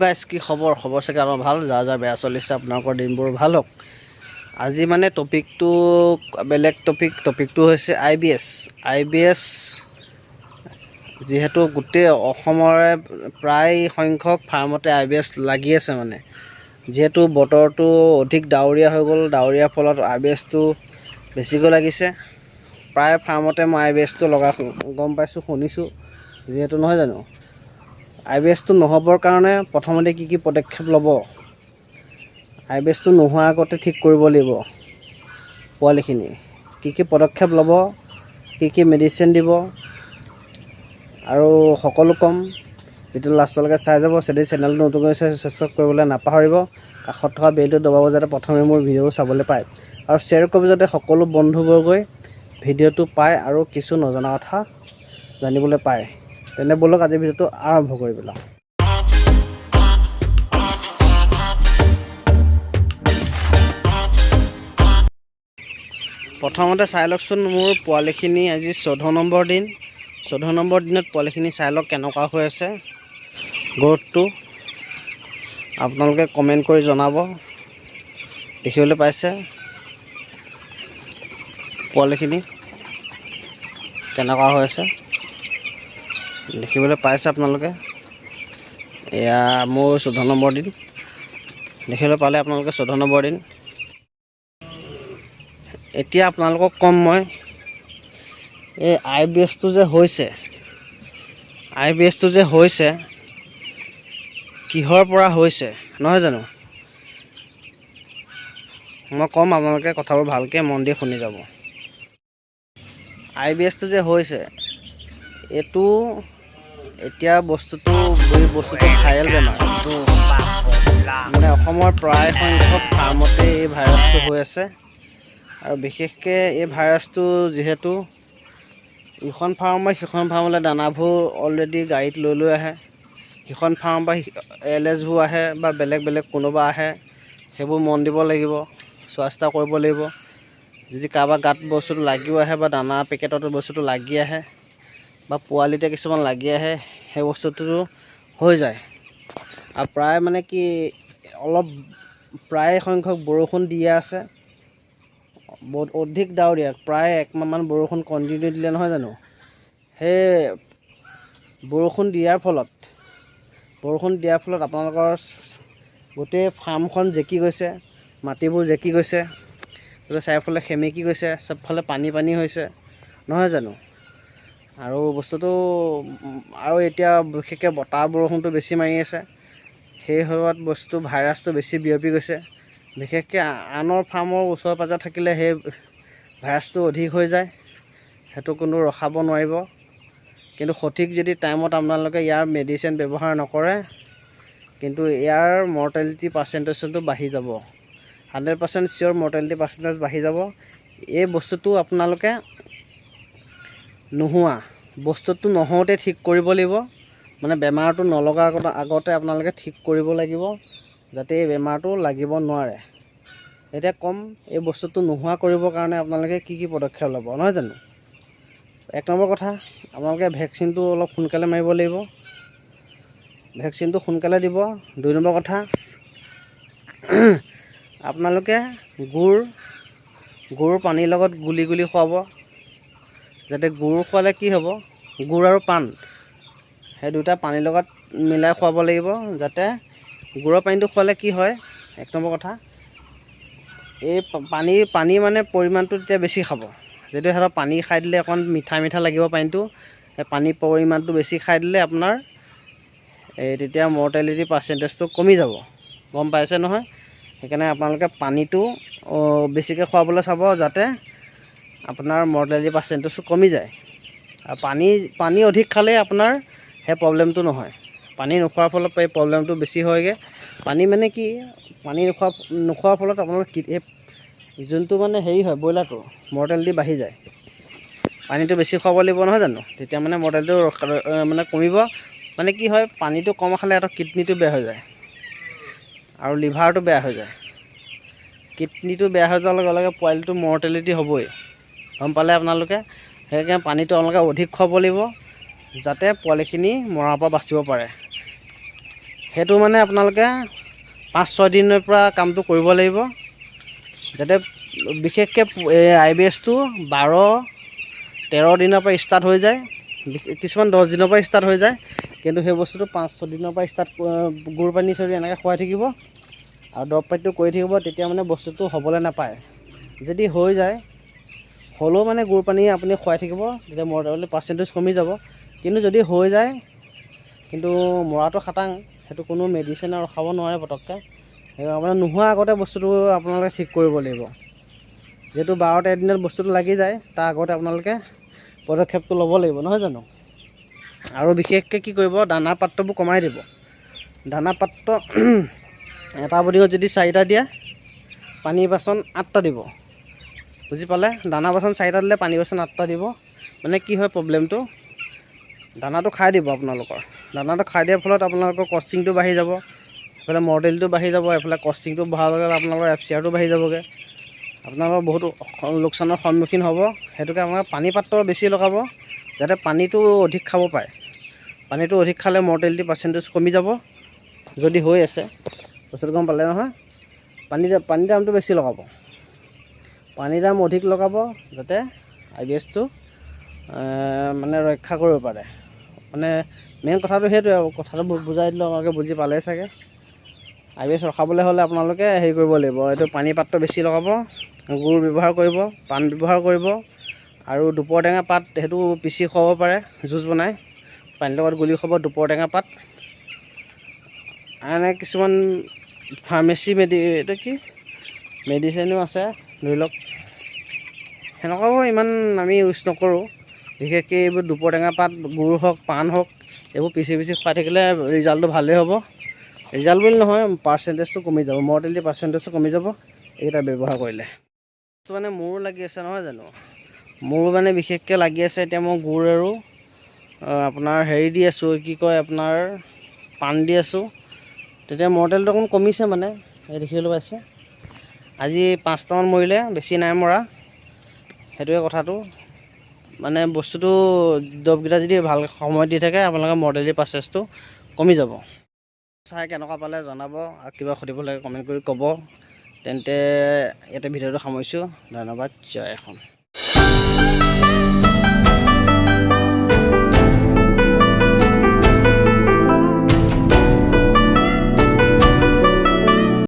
Guys কি খবৰ চাগে আমাৰ ভাল, যাৰ বেয়া চলিছে আপোনালোকৰ দিনবোৰ ভাল হওক। আজি মানে টপিকটো বেলেগ টপিকটো হৈছে আই বি এছ যিহেতু গোটেই অসমৰে প্ৰায় সংখ্যক ফাৰ্মতে IBS লাগি আছে। মানে যিহেতু বতৰটো অধিক ডাৱৰীয়া হৈ গ'ল, ডাৱৰীয়াৰ ফলত IBSটো বেছিকৈ লাগিছে। প্ৰায় ফাৰ্মতে মই IBSটো গম পাইছোঁ, শুনিছোঁ যিহেতু, নহয় জানো। IBSটো নহ'বৰ কাৰণে প্ৰথমতে কি পদক্ষেপ ল'ব, IBSটো নোহোৱাৰ আগতে ঠিক কৰিব লাগিব। পোৱালিখিনি কি পদক্ষেপ ল'ব, কি মেডিচিন দিব আৰু সকলো কম। ভিডিঅ' লাষ্টলৈকে চাই যাব। যদি চেনেলটো নতুন হৈছে ছাবস্ক্ৰাইব কৰিবলৈ নাপাহৰিব। কাষত থকা বেলটো দবাব যাতে প্ৰথমে মোৰ ভিডিঅ'বোৰ চাবলৈ পায়, আৰু শ্বেয়াৰ কৰিব যাতে সকলো বন্ধুবৰ্গই ভিডিঅ'টো পায় আৰু কিছু নজনা কথা জানিবলৈ পায়। তেনে ব'লক আজি ভিডিঅ'টো আৰম্ভ কৰি পেলাওঁ। প্ৰথমতে চাই লওকচোন মোৰ পোৱালিখিনি আজি 14 নম্বৰ দিন। 14 নম্বৰ দিনত পোৱালিখিনি চাই লওক কেনেকুৱা হৈ আছে গ্ৰথটো। আপোনালোকে কমেণ্ট কৰি জনাব। দেখিবলৈ পাইছে পোৱালিখিনি কেনেকুৱা হৈ আছে, দেখিবলৈ পাইছে আপোনালোকে। এয়া মোৰ 14 নম্বৰ দিন, দেখিবলৈ পালে আপোনালোকে 14 নম্বৰ দিন। এতিয়া আপোনালোকক ক'ম মই, এই IBSটো যে হৈছে কিহৰ পৰা হৈছে, নহয় জানো। মই ক'ম, আপোনালোকে কথাবোৰ ভালকৈ মন দি শুনি যাব। IBSটো যে হৈছে, এইটো এতিয়া বস্তুটো ভাইৰেল বেমাৰ। মানে অসমৰ প্ৰায় সংখ্যক ফাৰ্মতে এই ভাইৰাছটো হৈ আছে। আৰু বিশেষকৈ এই ভাইৰাছটো যিহেতু ইখন ফাৰ্মৰ সিখন ফাৰ্মলৈ দানাবোৰ অলৰেডি গাড়ীত লৈ আহে। সিখন ফাৰ্মৰ পৰা LSবোৰ আহে বা বেলেগ কোনোবা আহে। সেইবোৰ মন দিব লাগিব, চোৱা চিতা কৰিব লাগিব। যদি কাৰোবাৰ গাত বস্তুটো লাগিও আহে বা দানা পেকেটতো বস্তুটো লাগি আহে বা পোৱালিতে কিছুমান লাগি আহে, সেই বস্তুটো হৈ যায়। আৰু প্ৰায় মানে কি প্ৰায় সংখ্যক বৰষুণ দিয়ে আছে, বহুত অধিক ডাৱৰীয়া, প্ৰায় একমাহমান বৰষুণ কণ্টিনিউ দিলে, নহয় জানো। সেই বৰষুণ দিয়াৰ ফলত আপোনালোকৰ গোটেই ফাৰ্মখন জেকি গৈছে, মাটিবোৰ জেকি গৈছে, গোটেই চাৰিওফালে সেমেকি গৈছে, চবফালে পানী হৈছে, নহয় জানো। আৰু বস্তুটো আৰু এতিয়া বিশেষকৈ বতাহ বৰষুণটো বেছি মাৰি আছে। সেই সময়ত ভাইৰাছটো বেছি বিয়পি গৈছে। বিশেষকৈ আনৰ ফাৰ্মৰ ওচৰে পাঁজৰে থাকিলে সেই ভাইৰাছটো অধিক হৈ যায়। সেইটো কোনো ৰখাব নোৱাৰিব। কিন্তু সঠিক যদি টাইমত আপোনালোকে ইয়াৰ মেডিচিন ব্যৱহাৰ নকৰে, কিন্তু ইয়াৰ মৰ্টেলিটি পাৰ্চেণ্টেজটো বাঢ়ি যাব। 100% চিয়'ৰ মৰ্টেলিটি পাৰ্চেণ্টেজ বাঢ়ি যাব। এই বস্তুটো আপোনালোকে বস্তুটো নহওঁতে ঠিক কৰিব লাগিব। মানে বেমাৰটো নলগাৰ আগতে আপোনালোকে ঠিক কৰিব লাগিব, যাতে এই বেমাৰটো লাগিব নোৱাৰে। এতিয়া ক'ম, এই বস্তুটো নোহোৱা কৰিবৰ কাৰণে আপোনালোকে কি পদক্ষেপ ল'ব, নহয় জানো। 1 নম্বৰ কথা, আপোনালোকে ভেকচিনটো অলপ সোনকালে মাৰিব লাগিব, ভেকচিনটো সোনকালে দিব। 2 নম্বৰ কথা, আপোনালোকে গুড় পানীৰ লগত গুলি খুৱাব। যাতে গুড় খোৱালে কি হ'ব, গুড় আৰু পাণ সেই দুটা পানীৰ লগত মিলাই খুৱাব লাগিব। যাতে গুড়ৰ পানীটো খোৱালে কি হয়, 1 নম্বৰ কথা, এই পানী মানে পৰিমাণটো তেতিয়া বেছি খাব। যদি সিহঁতৰ পানী খাই দিলে অকণ মিঠা লাগিব পানীটো, সেই পানীৰ পৰিমাণটো বেছি খাই দিলে আপোনাৰ তেতিয়া মৰ্টেলিটি পাৰ্চেণ্টেজটো কমি যাব, গম পাইছে নহয়। সেইকাৰণে আপোনালোকে পানীটো বেছিকৈ খুৱাবলৈ চাব, যাতে আপোনাৰ মৰ্টেলিটি পাৰ্চেণ্টেজটো কমি যায়। আৰু পানী অধিক খালে আপোনাৰ সেই প্ৰব্লেমটো নহয়। পানী নোখোৱাৰ ফলত এই প্ৰব্লেমটো বেছি হয়গৈ। পানী মানে কি, পানী নোখোৱাৰ ফলত আপোনাৰ যোনটো মানে হয়, ব্ৰইলাৰটো মৰ্টেলিটি বাঢ়ি যায়। পানীটো বেছি খুৱাব লাগিব, নহয় জানো। তেতিয়া মানে মৰ্টেলিটিটো মানে কমিব। মানে কি হয়, পানীটো কম খালে এটা কিডনিটো বেয়া হৈ যায় আৰু লিভাৰটো বেয়া হৈ যায়। কিডনিটো বেয়া হৈ যোৱাৰ লগে লগে পোৱালিটো মৰ্টেলিটি হ'বই, গম পালে আপোনালোকে। সেইকাৰণে পানীটো আপোনালোকে অধিক খুৱাব লাগিব, যাতে পোৱালিখিনি মৰাৰ পৰা বাচিব পাৰে। সেইটো মানে আপোনালোকে 5-6 দিনৰ পৰা কামটো কৰিব লাগিব, যাতে বিশেষকৈ IBSটো 12-13 দিনৰ পৰা ষ্টাৰ্ট হৈ যায়, কিছুমান 10 দিনৰ পৰা ষ্টাৰ্ট হৈ যায়, কিন্তু সেই বস্তুটো 5-6 দিনৰ পৰা ষ্টাৰ্ট গুৰ পানী চৰি এনেকৈ খুৱাই থাকিব আৰু দৰৱ পাতিটো কৰি থাকিব, তেতিয়া মানে বস্তুটো হ'বলৈ নাপায়। যদি হৈ যায় হ'লেও মানে গুৰ পানী আপুনি খুৱাই থাকিব, তেতিয়া মৰ্টেলিটি পাৰ্চেণ্টেজ কমি যাব। কিন্তু যদি হৈ যায়, কিন্তু মৰাটো খাটাং, সেইটো কোনো মেডিচিনে ৰখাব নোৱাৰে পটককৈ। সেইকাৰণে মানে নোহোৱাৰ আগতে বস্তুটো আপোনালোকে ঠিক কৰিব লাগিব। যিহেতু 12-13 দিনত বস্তুটো লাগি যায়, তাৰ আগতে আপোনালোকে পদক্ষেপটো ল'ব লাগিব, নহয় জানো? আৰু বিশেষকৈ কি কৰিব, দানা পাত্ৰবোৰ কমাই দিব। দানা পাত্ৰ এটা বডিঙত যদি 4টা দিয়ে, পানী বাচন 8টা দিব, বুজি পালে? দানা বাচন 4টা দিলে পানী বাচন 8টা দিব। মানে কি হয় প্ৰব্লেমটো, দানাটো খাই দিব আপোনালোকৰ। দানাটো খাই দিয়াৰ ফলত আপোনালোকৰ কষ্টিংটো বাঢ়ি যাব, এইফালে মৰ্টেলিটিটো বাঢ়ি যাব, এইফালে কষ্টিংটো বঢ়াৰ লগে লগে আপোনালোকৰ FCRটো বাঢ়ি যাবগৈ, আপোনালোকৰ বহুত লোকচানৰ সন্মুখীন হ'ব। সেইটোকে আপোনালোকে পানী পাত্ৰ বেছি লগাব, যাতে পানীটো অধিক খাব পাৰে। পানীটো অধিক খালে মৰ্টেলিটি পাৰ্চেণ্টেজ কমি যাব, যদি হৈ আছে। বস্তুটো গম পালে নহয়? পানী দামটো বেছি লগাব, পানী দাম অধিক লগাব, যাতে IBSটো মানে ৰক্ষা কৰিব পাৰে। মানে মেইন কথাটো সেইটোৱে আৰু, কথাটো বুজাই দিলোঁ, আপোনালোকে বুজি পালে চাগে। IBS ৰখাবলৈ হ'লে আপোনালোকে হেৰি কৰিব লাগিব, এইটো পানী পাত্ৰ বেছি লগাব, গুৰ ব্যৱহাৰ কৰিব, পাণ ব্যৱহাৰ কৰিব, আৰু দুপৰ টেঙা পাত সেইটো পিচি খুৱাব পাৰে, জুচ বনাই পানীৰ লগত গুলি খুৱাব, দুপৰ টেঙা পাত। এনে কিছুমান ফাৰ্মেচি এইটো কি মেডিচিনো আছে, ধৰি লওক, সেনেকুৱাবোৰ ইমান আমি ইউজ নকৰোঁ। বিশেষকৈ এইবোৰ দুপৰ টেঙা পাত, গুৰ হওক, পাণ হওক, এইবোৰ পিচি খুৱাই থাকিলে ৰিজাল্টটো ভালেই হ'ব। ৰিজাল্ট বুলি নহয়, পাৰ্চেণ্টেজটো কমি যাব, মৰ্টেলিটি পাৰ্চেণ্টেজটো কমি যাব এইকেইটা ব্যৱহাৰ কৰিলে। মানে মোৰো লাগি আছে নহয় জানো, মোৰো মানে বিশেষকৈ লাগি আছে। এতিয়া মই গুৰ আৰু আপোনাৰ হেৰি দি আছোঁ, কি কয় আপোনাৰ পাণ দি আছোঁ, তেতিয়া মৰ্টেলটো অকণ কমিছে। মানে এই দেখিবলৈ পাইছে, আজি 5টামান মৰিলে, বেছি নাই মৰা। সেইটোৱে কথাটো, মানে বস্তুটো দৰৱকেইটা যদি ভাল সময় দি থাকে, আপোনালোকৰ মৰ্টেলিটি পাৰ্চেণ্টেজটো কমি যাব। চাই কেনেকুৱা পালে জনাব, আৰু কিবা সুধিব লাগে কমেণ্ট কৰি ক'ব। তেন্তে ইয়াতে ভিডিঅ'টো সামৰিছোঁ, ধন্যবাদ, জয় অসম।